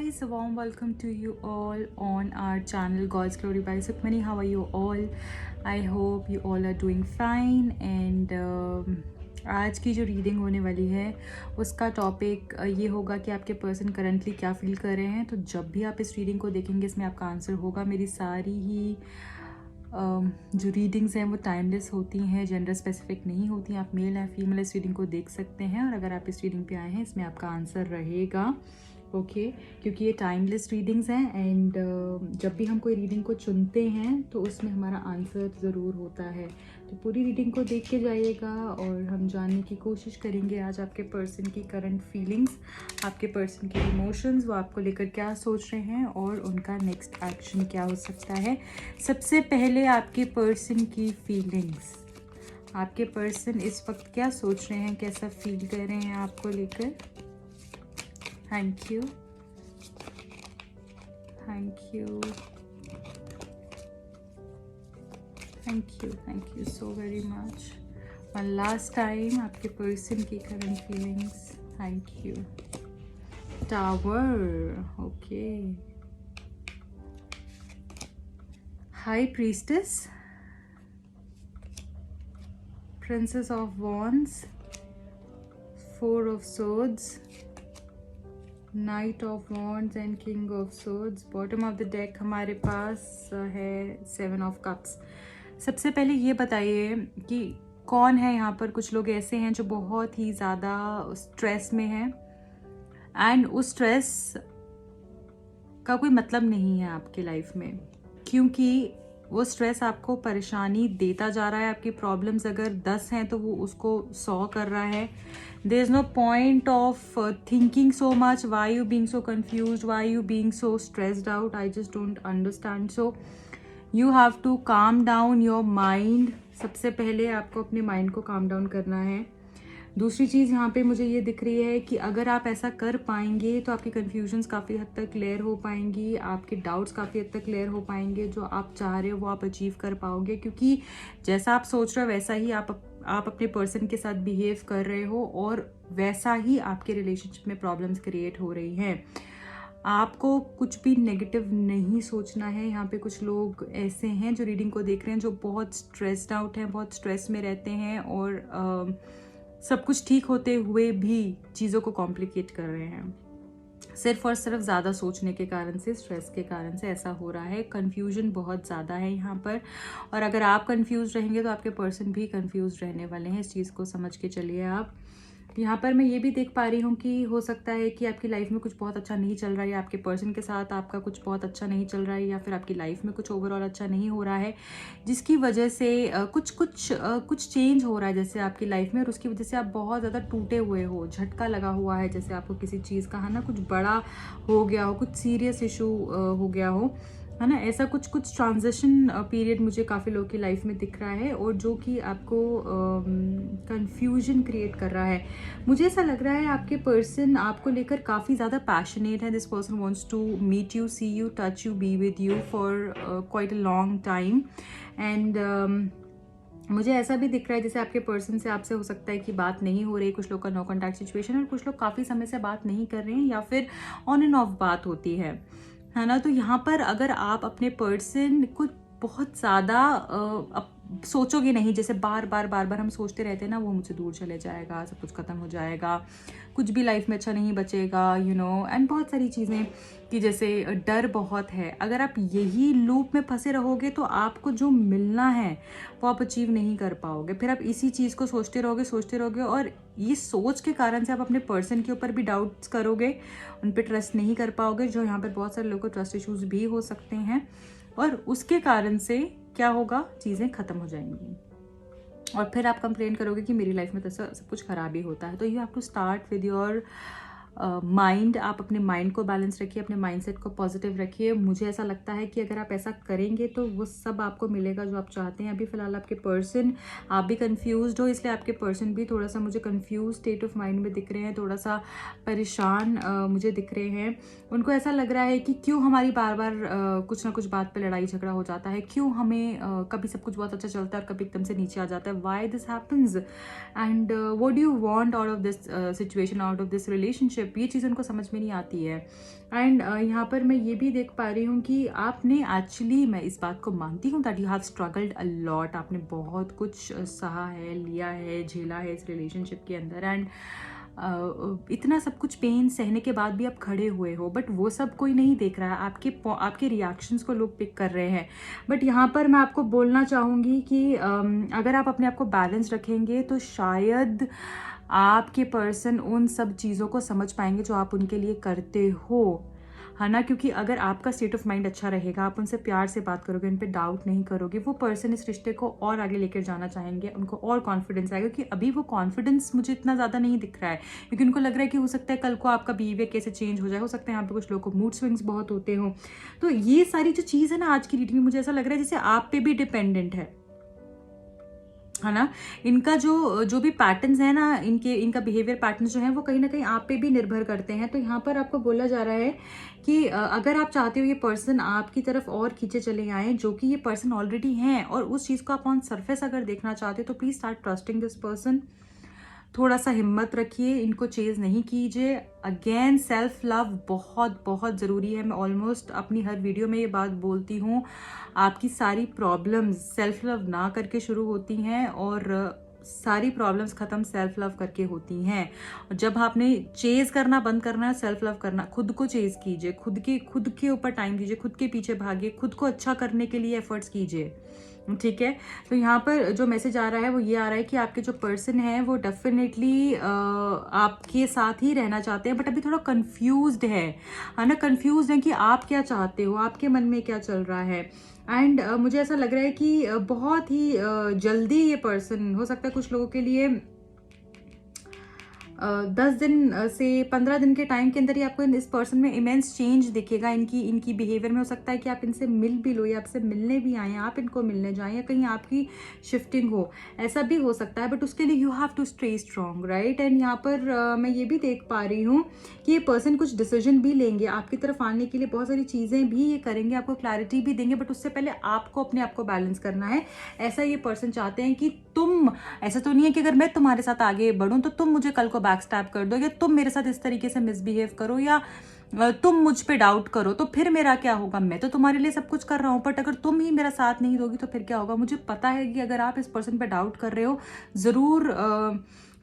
guys, a warm welcome to you all on our channel God's Glory by Sukhmani. How are you all? I hope you all are doing fine and आज की जो reading होने वाली है उसका topic ये होगा कि आपके पर्सन करंटली क्या फील कर रहे हैं। तो जब भी आप इस रीडिंग को देखेंगे इसमें आपका आंसर होगा। मेरी सारी ही जो रीडिंग्स हैं वो टाइमलेस होती हैं, जेंडर स्पेसिफिक नहीं होती हैं। आप मेल या फीमेल इस रीडिंग को देख सकते हैं और अगर आप इस रीडिंग पे आए हैं इसमें आपका आंसर रहेगा ओके क्योंकि ये टाइमलेस रीडिंग्स हैं एंड जब भी हम कोई रीडिंग को चुनते हैं तो उसमें हमारा आंसर ज़रूर होता है। तो पूरी रीडिंग को देख के जाइएगा और हम जानने की कोशिश करेंगे आज आपके पर्सन की करंट फीलिंग्स, आपके पर्सन के इमोशंस, वो आपको लेकर क्या सोच रहे हैं और उनका नेक्स्ट एक्शन क्या हो सकता है। सबसे पहले आपके पर्सन की फीलिंग्स, आपके पर्सन इस वक्त क्या सोच रहे हैं, कैसा फील कर रहे हैं आपको लेकर। Thank you, thank you, thank you so very much. One last time आपके पर्सन की current feelings. Thank you. Tower, okay. High priestess, princess of wands, four of swords, night of wands and king of swords. Bottom of the deck हमारे पास है seven of cups. सबसे पहले ये बताइए कि कौन है यहाँ पर। कुछ लोग ऐसे हैं जो बहुत ही ज़्यादा स्ट्रेस में हैं एंड उस स्ट्रेस का कोई मतलब नहीं है आपकी लाइफ में, क्योंकि वो स्ट्रेस आपको परेशानी देता जा रहा है। आपकी प्रॉब्लम्स अगर 10 हैं तो वो उसको 100 कर रहा है। There is no point of thinking so much, why you being so confused, why you being so stressed out, I just don't understand. So you have to calm down your mind. सबसे पहले आपको अपने mind को calm down करना है। दूसरी चीज़ यहाँ पे मुझे ये दिख रही है कि अगर आप ऐसा कर पाएंगे तो आपकी कन्फ्यूजन्स काफ़ी हद तक क्लियर हो पाएंगी, आपके डाउट्स काफ़ी हद तक क्लियर हो पाएंगे। जो आप चाह रहे हो वो आप अचीव कर पाओगे, क्योंकि जैसा आप सोच रहे हो वैसा ही आप अपने पर्सन के साथ बिहेव कर रहे हो और वैसा ही आपके रिलेशनशिप में प्रॉब्लम्स क्रिएट हो रही हैं। आपको कुछ भी नेगेटिव नहीं सोचना है। यहाँ पे कुछ लोग ऐसे हैं जो रीडिंग को देख रहे हैं जो बहुत स्ट्रेस्ड आउट हैं, बहुत स्ट्रेस में रहते हैं और सब कुछ ठीक होते हुए भी चीज़ों को कॉम्प्लिकेट कर रहे हैं। सिर्फ और सिर्फ ज़्यादा सोचने के कारण से, स्ट्रेस के कारण से ऐसा हो रहा है। कन्फ्यूजन बहुत ज़्यादा है यहाँ पर और अगर आप कन्फ्यूज रहेंगे तो आपके पर्सन भी कन्फ्यूज रहने वाले हैं। इस चीज़ को समझ के चलिए आप। यहाँ पर मैं ये भी देख पा रही हूँ कि हो सकता है कि आपकी लाइफ में कुछ बहुत अच्छा नहीं चल रहा है, या आपके पर्सन के साथ आपका कुछ बहुत अच्छा नहीं चल रहा है, या फिर आपकी लाइफ में कुछ ओवरऑल अच्छा नहीं हो रहा है, जिसकी वजह से कुछ चेंज हो रहा है जैसे आपकी लाइफ में, और उसकी वजह से आप बहुत ज़्यादा टूटे हुए हो, झटका लगा हुआ है, जैसे आपको किसी चीज़ का है ना कुछ बड़ा हो गया हो, कुछ सीरियस इशू हो गया हो, है ना। ऐसा कुछ ट्रांजिशन पीरियड मुझे काफ़ी लोगों की लाइफ में दिख रहा है और जो कि आपको कंफ्यूजन क्रिएट कर रहा है। मुझे ऐसा लग रहा है आपके पर्सन आपको लेकर काफ़ी ज़्यादा पैशनेट है। This person wants to meet you, see you, touch you, be with you for quite a long time and मुझे ऐसा भी दिख रहा है जैसे आपके पर्सन से आपसे हो सकता है कि बात नहीं हो रही। कुछ लोग का नो कॉन्टैक्ट सिचुएशन है और कुछ लोग काफ़ी समय से बात नहीं कर रहे हैं या फिर ऑन एंड ऑफ बात होती है ना। तो यहाँ पर अगर आप अपने पर्सन को बहुत ज़्यादा सोचोगे नहीं, जैसे बार बार हम सोचते रहते हैं ना वो मुझसे दूर चले जाएगा, सब कुछ ख़त्म हो जाएगा, कुछ भी लाइफ में अच्छा नहीं बचेगा, यू नो, एंड बहुत सारी चीज़ें कि जैसे डर बहुत है। अगर आप यही लूप में फंसे रहोगे तो आपको जो मिलना है वो आप अचीव नहीं कर पाओगे। फिर आप इसी चीज़ को सोचते रहोगे और ये सोच के कारण से आप अपने पर्सन के ऊपर भी डाउट्स करोगे, उन पर ट्रस्ट नहीं कर पाओगे, जो यहाँ पर बहुत सारे लोगों को ट्रस्ट इश्यूज भी हो सकते हैं और उसके कारण से क्या होगा, चीज़ें ख़त्म हो जाएंगी और फिर आप कंप्लेन करोगे कि मेरी लाइफ में तो सब कुछ ख़राब ही होता है। तो you have to start with your mind. आप अपने माइंड को बैलेंस रखिए, अपने माइंडसेट को पॉजिटिव रखिए। मुझे ऐसा लगता है कि अगर आप ऐसा करेंगे तो वो सब आपको मिलेगा जो आप चाहते हैं। अभी फ़िलहाल आपके पर्सन, आप भी कंफ्यूज्ड हो, इसलिए आपके पर्सन भी थोड़ा सा मुझे कंफ्यूज स्टेट ऑफ माइंड में दिख रहे हैं, थोड़ा सा परेशान मुझे दिख रहे हैं। उनको ऐसा लग रहा है कि क्यों हमारी बार बार कुछ ना कुछ बात पे लड़ाई झगड़ा हो जाता है, क्यों हमें कभी सब कुछ बहुत अच्छा चलता है और कभी एकदम से नीचे आ जाता है, why this happens and what do you want out of this situation, out of this relationship. Relationship, ये चीज़ उनको समझ में नहीं आती है। एंड यहाँ पर मैं ये भी देख पा रही हूँ कि आपने एक्चुअली, मैं इस बात को मानती हूँ that you have struggled a lot, आपने बहुत कुछ सहा है, लिया है, झेला है इस रिलेशनशिप के अंदर। एंड इतना सब कुछ पेन सहने के बाद भी आप खड़े हुए हो, बट वो सब कोई नहीं देख रहा है, आपके रिएक्शंस को लोग पिक कर रहे हैं। बट यहाँ पर मैं आपको बोलना चाहूँगी कि अगर आप अपने आप को बैलेंस रखेंगे तो शायद आपके पर्सन उन सब चीज़ों को समझ पाएंगे जो आप उनके लिए करते हो, है ना। क्योंकि अगर आपका स्टेट ऑफ माइंड अच्छा रहेगा, आप उनसे प्यार से बात करोगे, उन पर डाउट नहीं करोगे, वो पर्सन इस रिश्ते को और आगे लेकर जाना चाहेंगे, उनको और कॉन्फिडेंस आएगा। क्योंकि अभी वो कॉन्फिडेंस मुझे इतना ज़्यादा नहीं दिख रहा है, क्योंकि उनको लग रहा है कि हो सकता है कल को आपका बिहेवियर कैसे चेंज हो जाए, हो सकता है यहाँ पे कुछ लोगों को मूड स्विंग्स बहुत होते हो। तो ये सारी जो चीज़ है ना आज की रीडिंग में, मुझे ऐसा लग रहा है जैसे आप पे भी डिपेंडेंट है ना। इनका जो भी पैटर्न्स है ना, इनका बिहेवियर पैटर्न्स जो है वो कहीं ना कहीं आप पे भी निर्भर करते हैं। तो यहाँ पर आपको बोला जा रहा है कि अगर आप चाहते हो ये पर्सन आपकी तरफ और खींचे चले आए, जो कि ये पर्सन ऑलरेडी हैं, और उस चीज़ को आप ऑन सरफेस अगर देखना चाहते हो तो please start trusting this person. थोड़ा सा हिम्मत रखिए, इनको चेज़ नहीं कीजिए। अगेन सेल्फ लव बहुत बहुत ज़रूरी है। मैं ऑलमोस्ट अपनी हर वीडियो में ये बात बोलती हूँ, आपकी सारी प्रॉब्लम्स सेल्फ लव ना करके शुरू होती हैं और सारी प्रॉब्लम्स ख़त्म सेल्फ लव करके होती हैं। और जब आपने चेज़ करना बंद करना है, सेल्फ लव करना, खुद को चेज़ कीजिए, खुद के ऊपर टाइम दीजिए, खुद के पीछे भागिए, खुद को अच्छा करने के लिए एफर्ट्स कीजिए, ठीक है। तो यहाँ पर जो मैसेज आ रहा है वो ये आ रहा है कि आपके जो पर्सन है वो डेफिनेटली आपके साथ ही रहना चाहते हैं, बट अभी थोड़ा कंफ्यूज्ड है ना, कंफ्यूज्ड है कि आप क्या चाहते हो, आपके मन में क्या चल रहा है। एंड मुझे ऐसा लग रहा है कि बहुत ही जल्दी ये पर्सन, हो सकता है कुछ लोगों के लिए 10 दिन से 15 दिन के टाइम के अंदर ही आपको इस पर्सन में इमेंस चेंज दिखेगा। इनकी बिहेवियर में हो सकता है कि आप इनसे मिल भी लो, या आपसे मिलने भी आए, आप इनको मिलने जाएं, या कहीं आपकी शिफ्टिंग हो, ऐसा भी हो सकता है। बट उसके लिए you have to stay strong, right. And यहाँ पर मैं ये भी देख पा रही हूँ कि ये पर्सन कुछ डिसीजन भी लेंगे आपकी तरफ आने के लिए, बहुत सारी चीज़ें भी ये करेंगे, आपको क्लैरिटी भी देंगे, बट उससे पहले आपको अपने आप को बैलेंस करना है। ऐसा ये पर्सन चाहते हैं कि तुम, ऐसा तो नहीं है कि अगर मैं तुम्हारे साथ आगे बढ़ूं तो तुम मुझे कल को बैकस्टैब कर दो, या तुम मेरे साथ इस तरीके से मिसबिहेव करो, या तुम मुझ पे डाउट करो, तो फिर मेरा क्या होगा। मैं तो तुम्हारे लिए सब कुछ कर रहा हूँ, बट अगर तुम ही मेरा साथ नहीं दोगी तो फिर क्या होगा। मुझे पता है कि अगर आप इस पर्सन पे डाउट कर रहे हो, ज़रूर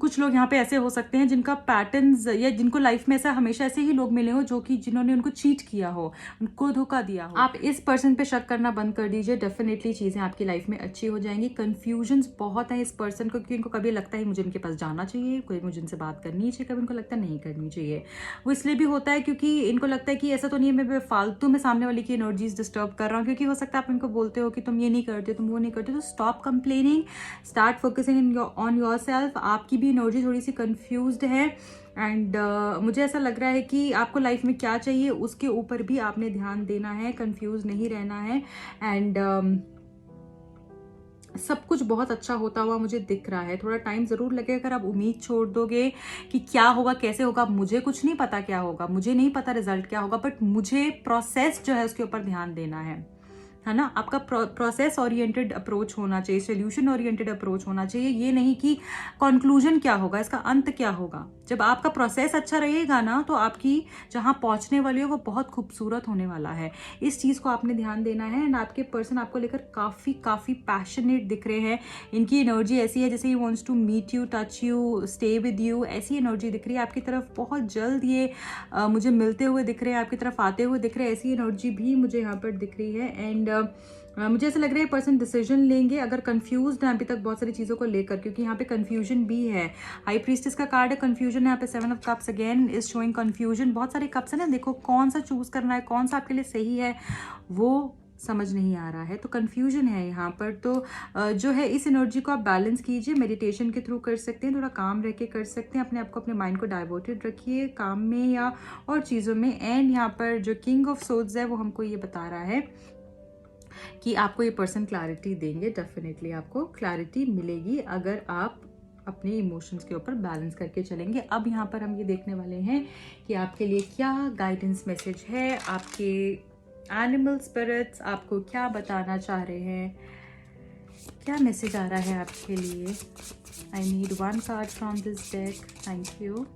कुछ लोग यहाँ पे ऐसे हो सकते हैं जिनका पैटर्न्स, या जिनको लाइफ में ऐसा हमेशा ऐसे ही लोग मिले हो जो कि जिन्होंने उनको चीट किया हो, उनको धोखा दिया हो। आप इस पर्सन पे शक करना बंद कर दीजिए, डेफिनेटली चीज़ें आपकी लाइफ में अच्छी हो जाएंगी। कन्फ्यूजन्स बहुत है इस पर्सन को, क्योंकि इनको कभी लगता है मुझे इनके पास जाना चाहिए, कोई मुझे इनसे बात करनी चाहिए, कभी इनको लगता है नहीं करनी चाहिए। वो इसलिए भी होता है क्योंकि इनको लगता है कि ऐसा तो नहीं है मैं फालतू में सामने वाले की एनर्जीज डिस्टर्ब कर रहा हूँ। क्योंकि हो सकता है आप इनको बोलते हो कि तुम ये नहीं करते, तुम वो नहीं करते, तो stop complaining, start focusing on your self. आपकी भी एनर्जी थोड़ी सी कंफ्यूज्ड है, एंड मुझे ऐसा लग रहा है कि आपको लाइफ में क्या चाहिए उसके ऊपर भी आपने ध्यान देना है, कंफ्यूज नहीं रहना है। एंड सब कुछ बहुत अच्छा होता हुआ मुझे दिख रहा है। थोड़ा टाइम ज़रूर लगेगा, अगर आप उम्मीद छोड़ दोगे कि क्या होगा, कैसे होगा, मुझे कुछ नहीं पता क्या होगा, मुझे नहीं पता रिजल्ट क्या होगा, बट मुझे प्रोसेस जो है उसके ऊपर ध्यान देना है ना। आपका प्रोसेस ओरिएंटेड अप्रोच होना चाहिए, सोल्यूशन ओरिएंटेड अप्रोच होना चाहिए। ये नहीं कि कंक्लूजन क्या होगा, इसका अंत क्या होगा। जब आपका प्रोसेस अच्छा रहेगा ना, तो आपकी जहाँ पहुँचने वाली हो वो बहुत खूबसूरत होने वाला है। इस चीज़ को आपने ध्यान देना है। एंड आपके पर्सन आपको लेकर काफ़ी पैशनेट दिख रहे हैं। इनकी एनर्जी ऐसी है जैसे ही wants to meet you, touch you, stay with you, ऐसी एनर्जी दिख रही है आपकी तरफ। बहुत जल्द ये मुझे मिलते हुए दिख रहे हैं, आपकी तरफ आते हुए दिख रहे हैं, ऐसी एनर्जी भी मुझे यहाँ पर दिख रही है। एंड मुझे ऐसा लग रहा है पर्सन डिसीजन लेंगे, अगर कंफ्यूज्ड है अभी तक बहुत सारी चीज़ों को लेकर, क्योंकि यहाँ पे कंफ्यूजन भी है। हाई प्रीस्टेस का कार्ड है, कंफ्यूजन है। यहाँ पे 7 of cups again is showing confusion. बहुत सारे कप्स है ना, देखो कौन सा चूज करना है, कौन सा आपके लिए सही है वो समझ नहीं आ रहा है, तो कंफ्यूजन है यहाँ पर। तो जो है इस एनर्जी को आप बैलेंस कीजिए, मेडिटेशन के थ्रू कर सकते हैं, थोड़ा काम रह के कर सकते हैं। अपने आप को, अपने माइंड को डाइवर्टेड रखिए काम में या और चीज़ों में। एंड यहाँ पर जो किंग ऑफ सोर्ड्स है वो हमको ये बता रहा है कि आपको ये पर्सन क्लैरिटी देंगे। डेफिनेटली आपको क्लैरिटी मिलेगी अगर आप अपने इमोशंस के ऊपर बैलेंस करके चलेंगे। अब यहाँ पर हम ये देखने वाले हैं कि आपके लिए क्या गाइडेंस मैसेज है, आपके एनिमल स्पिरिट्स आपको क्या बताना चाह रहे हैं, क्या मैसेज आ रहा है आपके लिए। I need 1 card from this deck, thank you.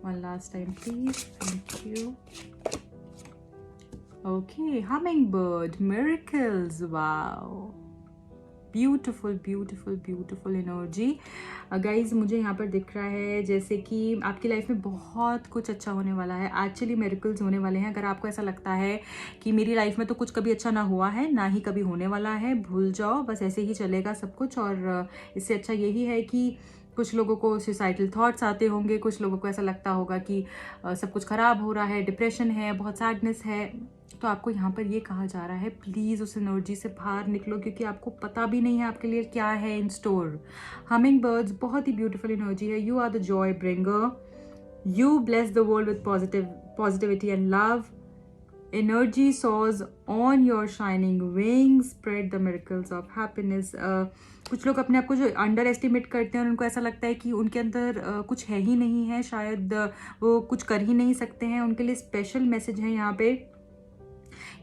One last time, please. Thank you. Okay, hummingbird, miracles. Wow. Beautiful beautiful beautiful energy guys. मुझे यहाँ पर दिख रहा है जैसे कि आपकी लाइफ में बहुत कुछ अच्छा होने वाला है। एक्चुअली मिरेकल्स होने वाले हैं। अगर आपको ऐसा लगता है कि मेरी लाइफ में तो कुछ कभी अच्छा ना हुआ है, ना ही कभी होने वाला है, भूल जाओ, बस ऐसे ही चलेगा सब कुछ। और इससे अच्छा यही है कि कुछ लोगों को सुसाइडल थॉट्स आते होंगे, कुछ लोगों को ऐसा लगता होगा कि सब कुछ ख़राब हो रहा है, डिप्रेशन है, बहुत सैडनेस है, तो आपको यहाँ पर ये कहा जा रहा है प्लीज़ उस एनर्जी से बाहर निकलो, क्योंकि आपको पता भी नहीं है आपके लिए क्या है इन स्टोर। हमिंग बर्ड्स बहुत ही ब्यूटीफुल एनर्जी है। You are the joy bringer, you bless the world with positivity and love. Energy soars on your shining wings, spread the miracles of happiness। कुछ लोग अपने आप को जो अंडर एस्टिमेट करते हैं, उनको ऐसा लगता है कि उनके अंदर कुछ है ही नहीं है, शायद वो कुछ कर ही नहीं सकते हैं। उनके लिए स्पेशल मैसेज है यहाँ पे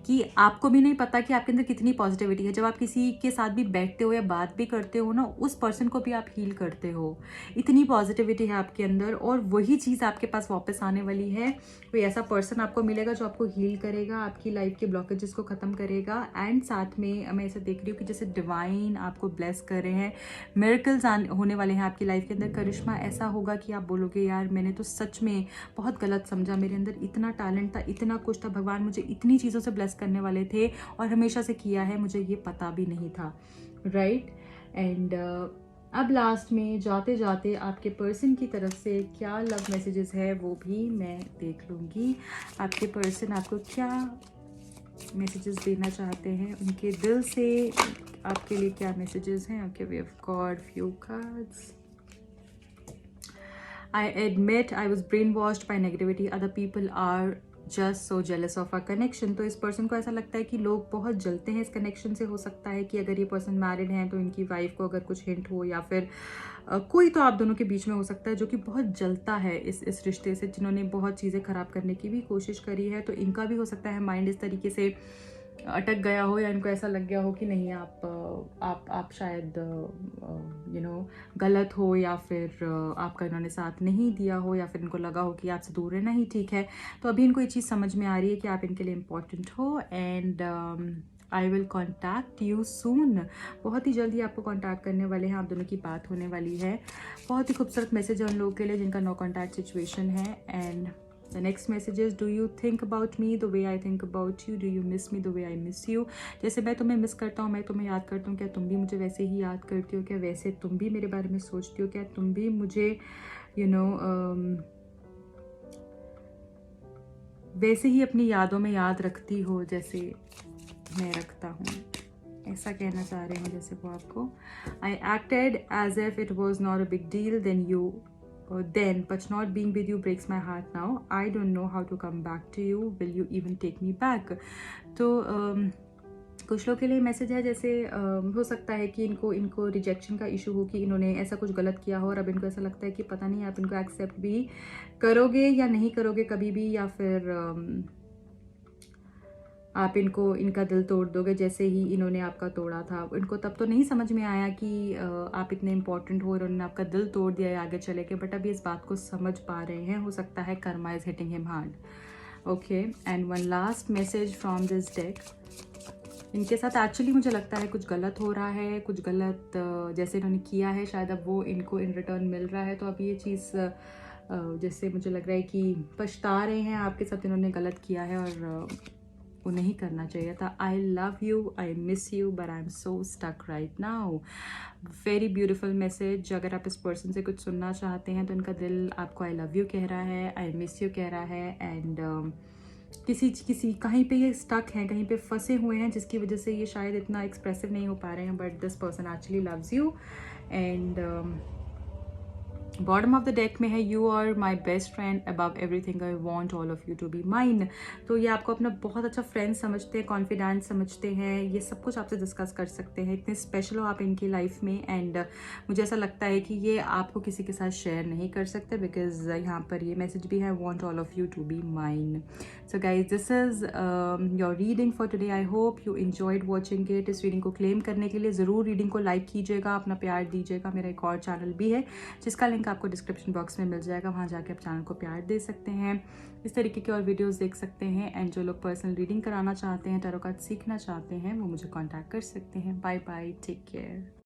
कि आपको भी नहीं पता कि आपके अंदर कितनी पॉजिटिविटी है। जब आप किसी के साथ भी बैठते हो या बात भी करते हो ना, उस पर्सन को भी आप हील करते हो। इतनी पॉजिटिविटी है आपके अंदर, और वही चीज़ आपके पास वापस आने वाली है। कोई ऐसा पर्सन आपको मिलेगा जो आपको हील करेगा, आपकी लाइफ के ब्लॉकेजेस को ख़त्म करेगा। एंड साथ में मैं ऐसा देख रही हूँ कि जैसे डिवाइन आपको ब्लेस कर रहे हैं, मिरेकल्स होने वाले हैं आपकी लाइफ के अंदर। करिश्मा ऐसा होगा कि आप बोलोगे यार मैंने तो सच में बहुत गलत समझा, मेरे अंदर इतना टैलेंट था, इतना कुछ था, भगवान मुझे इतनी चीज़ों से ब्लेस करने वाले थे और हमेशा से किया है, मुझे ये पता भी नहीं था, राइट। एंड अब लास्ट में जाते जाते आपके पर्सन की तरफ से क्या लव मैसेजेस है वो भी मैं देख लूँगी। आपके पर्सन आपको क्या मैसेजेस देना चाहते हैं, उनके दिल से आपके लिए क्या मैसेजेस हैं। Okay, we have got few cards. I admit I was brainwashed by negativity. Other people are just so jealous of our connection। तो इस पर्सन को ऐसा लगता है कि लोग बहुत जलते हैं इस कनेक्शन से। हो सकता है कि अगर ये पर्सन मैरिड हैं तो इनकी वाइफ को अगर कुछ हिंट हो, या फिर कोई तो आप दोनों के बीच में हो सकता है जो कि बहुत जलता है इस रिश्ते से, जिन्होंने बहुत चीज़ें ख़राब करने की भी कोशिश करी है। तो इनका भी हो सकता है माइंड इस तरीके से अटक गया हो, या इनको ऐसा लग गया हो कि नहीं आप शायद गलत हो, या फिर आपका इन्होंने साथ नहीं दिया हो, या फिर इनको लगा हो कि आपसे दूर रहना ही ठीक है। तो अभी इनको ये चीज़ समझ में आ रही है कि आप इनके लिए इम्पॉर्टेंट हो। And I will contact you soon. बहुत ही जल्दी आपको कॉन्टैक्ट करने वाले हैं, आप दोनों की बात होने वाली है। बहुत ही खूबसूरत मैसेज है उन लोगों के लिए जिनका नो कॉन्टैक्ट सिचुएशन है। And the next message is, do you think about me the way I think about you? Do you miss me the way I miss you? जैसे मैं तुम्हें मिस करता हूँ, मैं तुम्हें याद करता हूँ, क्या तुम भी मुझे वैसे ही याद करती हो? क्या वैसे तुम भी मेरे बारे में सोचती हो? क्या तुम भी मुझे वैसे ही अपनी यादों में याद रखती हो जैसे मैं रखता हूँ? ऐसा कहना चाह रहे हैं जैसे वो आपको। I acted as if it was not a big deal then, but not being with you breaks my heart now. I don't know how to come back to you. Will you even take me back? तो कुछ लोग के लिए message है जैसे हो सकता है कि इनको रिजेक्शन का इशू हो, कि इन्होंने ऐसा कुछ गलत किया हो और अब इनको ऐसा लगता है कि पता नहीं आप इनको एक्सेप्ट भी करोगे या नहीं करोगे कभी भी, या फिर आप इनका दिल तोड़ दोगे जैसे ही इन्होंने आपका तोड़ा था। इनको तब तो नहीं समझ में आया कि आप इतने इम्पोर्टेंट हो और उन्होंने आपका दिल तोड़ दिया है आगे चले के, बट अभी इस बात को समझ पा रहे हैं। हो सकता है karma is hitting him hard. Okay, and one last message from this deck. इनके साथ एक्चुअली मुझे लगता है कुछ गलत हो रहा है, कुछ गलत जैसे इन्होंने किया है शायद अब वो इनको इन रिटर्न मिल रहा है। तो अभी ये चीज़ जैसे मुझे लग रहा है कि पछता रहे हैं, आपके साथ इन्होंने गलत किया है और वो नहीं करना चाहिए था। I love you, I miss you, but I am so stuck right now. Very beautiful message. अगर आप इस पर्सन से कुछ सुनना चाहते हैं तो इनका दिल आपको आई लव यू कह रहा है, आई मिस यू कह रहा है। एंड किसी कहीं पे ये स्टक हैं, कहीं पे फंसे हुए हैं, जिसकी वजह से ये शायद इतना एक्सप्रेसिव नहीं हो पा रहे हैं, but this person actually loves you. And bottom of the deck में है, you are my best friend above everything, I want all of you to be mine. तो ये आपको अपना बहुत अच्छा फ्रेंड समझते हैं, कॉन्फिडेंट समझते हैं, ये सब कुछ आपसे डिस्कस कर सकते हैं, इतने स्पेशल हो आप इनकी लाइफ में। एंड मुझे ऐसा लगता है कि ये आपको किसी के साथ शेयर नहीं कर सकते, बिकॉज यहाँ पर ये मैसेज भी है, want all of you to be mine. So guys, this is your reading for today. I hope you enjoyed watching it. इस रीडिंग को क्लेम करने के लिए ज़रूर रीडिंग को लाइक कीजिएगा, अपना प्यार दीजिएगा। मेरा एक और चैनल भी है जिसका लिंक लिंक आपको डिस्क्रिप्शन बॉक्स में मिल जाएगा, वहाँ जाके आप चैनल को प्यार दे सकते हैं, इस तरीके के और वीडियोस देख सकते हैं। एंड जो लोग पर्सनल रीडिंग कराना चाहते हैं, टैरो कार्ड सीखना चाहते हैं, वो मुझे कॉन्टैक्ट कर सकते हैं। Bye bye, take care.